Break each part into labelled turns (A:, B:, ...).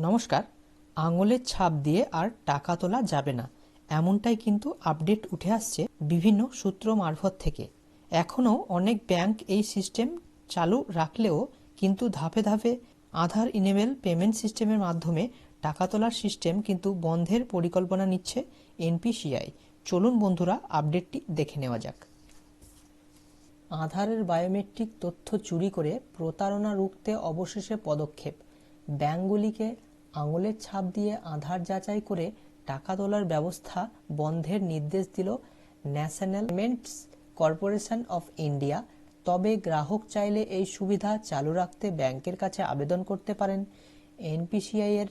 A: নমস্কার। আঙুলের ছাপ দিয়ে আর টাকা তোলা যাবে না, এমনটাই কিন্তু আপডেট উঠে আসছে বিভিন্ন সূত্র মারফত থেকে। এখনও অনেক ব্যাংক এই সিস্টেম চালু রাখলেও কিন্তু ধাপে ধাপে আধার ইনেবল পেমেন্ট সিস্টেমের মাধ্যমে টাকা তোলার সিস্টেম কিন্তু বন্ধের পরিকল্পনা নিচ্ছে এনপিসিআই। চলুন বন্ধুরা, আপডেটটি দেখে নেওয়া যাক। আধারের বায়োমেট্রিক তথ্য চুরি করে প্রতারণা রুখতে অবশেষে পদক্ষেপ। ব্যাংকগুলিকে আঙুলের ছাপ দিয়ে আধার যাচাই করে টাকা তোলার ব্যবস্থা বন্ধের নির্দেশ দিল national payments corporation of India. তবে গ্রাহক চাইলে এই সুবিধা চালু রাখতে ব্যাংকের কাছে আবেদন করতে পারেন। এনপিসিআই এর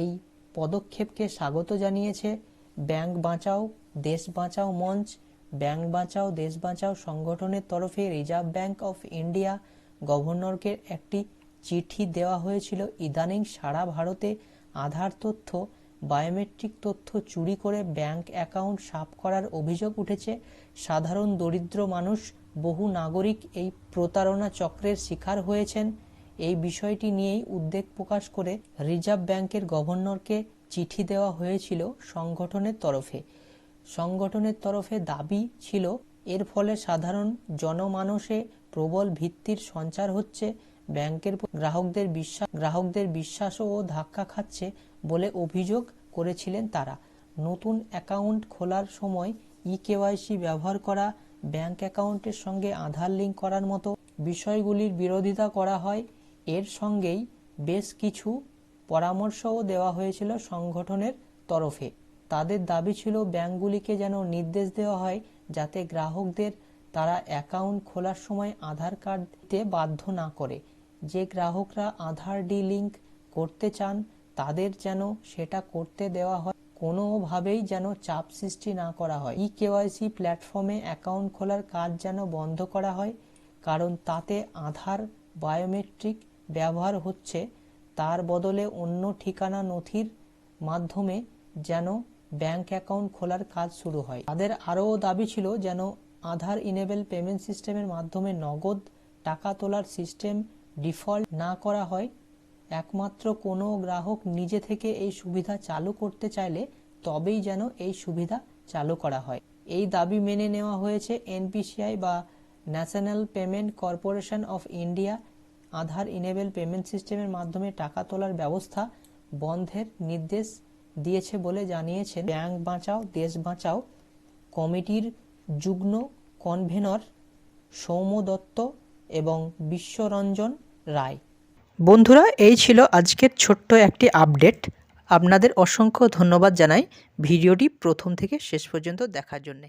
A: এই পদক্ষেপকে স্বাগত জানিয়েছে ব্যাংক বাঁচাও দেশ বাঁচাও মঞ্চ। ব্যাংক বাঁচাও দেশ বাঁচাও সংগঠনের তরফে রিজার্ভ ব্যাংক অফ ইন্ডিয়া গভর্নরকে একটি চিঠি দেওয়া হয়েছিল। ইদানিং সারা ভারতে আধার তথ্য, বায়োমেট্রিক তথ্য চুরি করে ব্যাংক অ্যাকাউন্ট সাফ করার অভিযোগ উঠেছে। সাধারণ দরিদ্র মানুষ, বহু নাগরিক এই প্রতারণা চক্রের শিকার হয়েছেন। এই বিষয়টি নিয়েই উদ্বেগ প্রকাশ করে রিজার্ভ ব্যাংকের গভর্নরকে চিঠি দেওয়া হয়েছিল সংগঠনের তরফে দাবি ছিল এর ফলে সাধারণ জনমানসে প্রবল ভীতির সঞ্চার হচ্ছে, ব্যাংকের গ্রাহকদের বিশ্বাসও ধাক্কা খাচ্ছে বলে অভিযোগ করেছিলেন তারা। নতুন অ্যাকাউন্ট খোলার সময় কেওয়াইসি ব্যবহার করা, ব্যাংক অ্যাকাউন্টের সঙ্গে আধার লিঙ্ক করার মতো বিষয়গুলির বিরোধিতা করা হয়। এর সঙ্গেই বেশ কিছু পরামর্শও দেওয়া হয়েছিল সংগঠনের তরফে। তাদের দাবি ছিল ব্যাংকগুলিকে যেন নির্দেশ দেওয়া হয় যাতে গ্রাহকদের তারা অ্যাকাউন্ট খোলার সময় আধার কার্ড দিতে বাধ্য না করে। যে গ্রাহকরা আধার লিঙ্ক করতে চান তাদের যেন সেটা করতে দেওয়া হয়, কোনোভাবেই যেন চাপ সৃষ্টি না করা হয়। কেওয়াইসি প্ল্যাটফর্মে অ্যাকাউন্ট খোলার কাজ যেন বন্ধ করা হয়, কারণ তাতে আধার বায়োমেট্রিক ব্যবহার হচ্ছে। তার বদলে অন্য ঠিকানা নথির মাধ্যমে যেন ব্যাংক অ্যাকাউন্ট খোলার কাজ শুরু হয়। তাদের আরও দাবি ছিল যেন আধার ইনেবল পেমেন্ট সিস্টেমের মাধ্যমে নগদ টাকা তোলার সিস্টেম ডিফল্ট না করা হয়। একমাত্র কোনো গ্রাহক নিজে থেকে এই সুবিধা চালু করতে চাইলে তবেই যেন এই সুবিধা চালু করা হয়। এই দাবি মেনে নেওয়া হয়েছে এনপিসিআই বা national payment corporation of India. Aadhaar enable payment সিস্টেমের মাধ্যমে টাকা তোলার ব্যবস্থা বন্ধের নির্দেশ দিয়েছে বলে জানিয়েছেন ব্যাংক বাঁচাও দেশ বাঁচাও কমিটির যুগ্ম কনভেনর সৌম্য দত্ত এবং বিশ্বরঞ্জন রায়। বন্ধুরা, এই ছিল আজকের ছোট্ট একটি আপডেট। আপনাদের অসংখ্য ধন্যবাদ জানাই ভিডিওটি প্রথম থেকে শেষ পর্যন্ত দেখার জন্য।